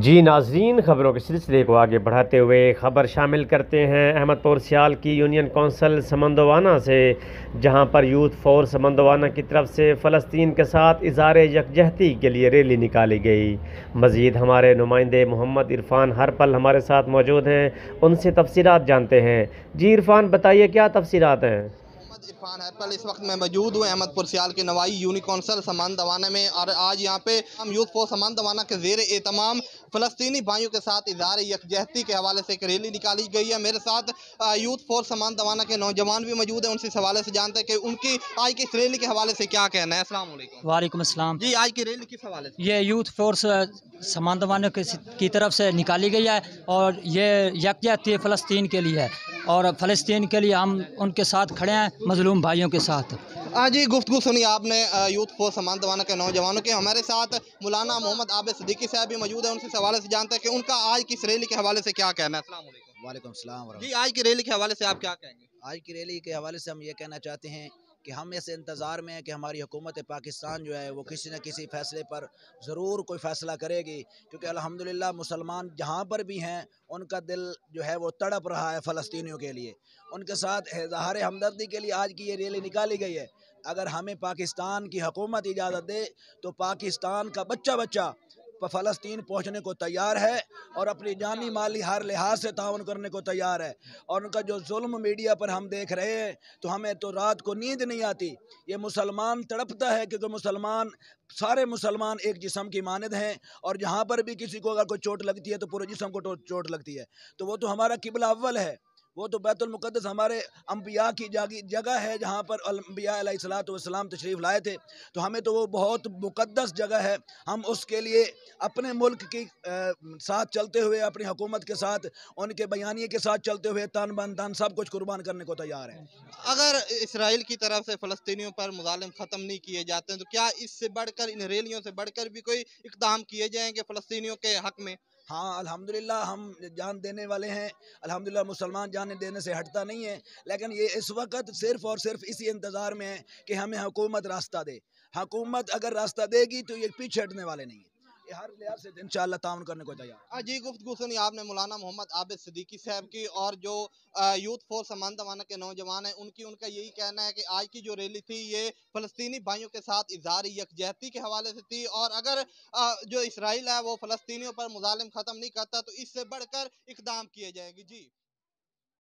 जी नाजरीन, ख़बरों के सिलसिले को आगे बढ़ाते हुए ख़बर शामिल करते हैं अहमदपुर सियाल की यूनियन कौंसिल समंदवाना से, जहां पर यूथ फोर समंदवाना की तरफ से फ़लस्तीन के साथ इज़हार यकजहती के लिए रैली निकाली गई। मज़ीद हमारे नुमाइंदे मोहम्मद इरफान हर पल हमारे साथ मौजूद हैं, उनसे तफसीलात जानते हैं। जी इरफान, बताइए क्या तफसीलात हैं। इरफान हरपल इस वक्त मैं मौजूद हूँ अहमदपुर सियाल के नवाई यूनियन कौंसिल समान दवाना में, और आज यहाँ पे हम यूथ फोर्स समान दवाना के ज़ेर एहतमाम फ़लस्तीनी भाइयों के साथ इज़हार यकजहती के हवाले से एक रैली निकाली गई है। मेरे साथ यूथ फोर्स समान दवाना के नौजवान भी मौजूद हैं, उनसे इस हवाले से जानते हैं कि उनकी आज की इस रैली के हवाले से क्या कहना है। अस्सलाम वालेकुम। वालेकुम अस्सलाम। जी, आज की रैली किस हवाले से? ये यूथ फोर्स समानवान की तरफ से निकाली गई है और ये यकजहती फ़लस्तीन के लिए है और फ़लस्तीन के लिए हम उनके साथ खड़े हैं, मजलूम भाइयों के साथ। जी, गुफ्तगू सुनी आपने यूथ फोर्स समान दवाना के नौजवानों के। हमारे साथ मौलाना मोहम्मद आबिद सिद्दीकी साहब भी मौजूद हैं, उनसे इस हवाले से जानते हैं कि उनका आज की इस रैली के हवाले से क्या कहना है। अस्सलाम वालेकुम। वालेकुम सलाम। जी, आज की रैली के हवाले से आप क्या कहेंगे? आज की रैली के हवाले से हम ये कहना चाहते हैं कि हम ऐसे इंतज़ार में हैं कि हमारी हुकूमत पाकिस्तान जो है वो किसी न किसी फ़ैसले पर ज़रूर कोई फ़ैसला करेगी, क्योंकि अल्हम्दुलिल्लाह मुसलमान जहाँ पर भी हैं उनका दिल जो है वो तड़प रहा है फ़लस्तीनियों के लिए। उनके साथ इज़हार हमदर्दी के लिए आज की ये रैली निकाली गई है। अगर हमें पाकिस्तान की हुकूमत इजाज़त दे तो पाकिस्तान का बच्चा बच्चा फ़लस्तीन पहुँचने को तैयार है और अपनी जानी माली हर लिहाज से ताउन करने को तैयार है। और उनका जो जुल्म मीडिया पर हम देख रहे हैं तो हमें तो रात को नींद नहीं आती। ये मुसलमान तड़पता है क्योंकि मुसलमान सारे मुसलमान एक जिस्म की मानद हैं, और जहाँ पर भी किसी को अगर कोई चोट लगती है तो पूरे जिस्म को चोट लगती है। तो वो तो हमारा किबला अव्वल है, वो तो बैतुल मुक़द्दस हमारे अम्बिया की जगह है, जहाँ पर अम्बिया अलैहिस्सलाम तशरीफ़ लाए थे। तो हमें तो वो बहुत मुक़द्दस जगह है। हम उसके लिए अपने मुल्क की साथ चलते हुए, अपनी हुकूमत के साथ, उनके बयानिए के साथ चलते हुए तन बन धन सब कुछ कुर्बान करने को तैयार है। अगर इसराइल की तरफ से फ़लस्तीनियों पर मुज़ालिम ख़त्म नहीं किए जाते हैं, तो क्या इससे बढ़कर, इन रैलियों से बढ़कर भी कोई इक़दाम किए जाएँगे फ़लस्तीनियों के हक़ में? हाँ, अल्हम्दुलिल्लाह हम जान देने वाले हैं। अल्हम्दुलिल्लाह मुसलमान जान देने से हटता नहीं है, लेकिन ये इस वक्त सिर्फ़ और सिर्फ़ इसी इंतज़ार में है कि हमें हुकूमत रास्ता दे। हुकूमत अगर रास्ता देगी तो ये पीछे हटने वाले नहीं हैं। ये हर लिहाज से इंशाअल्लाह ताउन करने को तैयार। जी, गुफ्तगू सुनी आपने मौलाना मोहम्मद आबिद सिद्दीकी साहब की, और जो यूथ फोर्स समान दवाना के नौजवान हैं उनका यही कहना है कि आज की जो रैली थी ये फ़लस्तीनी भाइयों के साथ इज़हार यकजहती के हवाले से थी, और अगर जो इसराइल है वो फ़लस्तीनियों पर मुज़ालिम ख़त्म नहीं करता तो इससे बढ़कर इक़दाम किए जाएंगे। जी।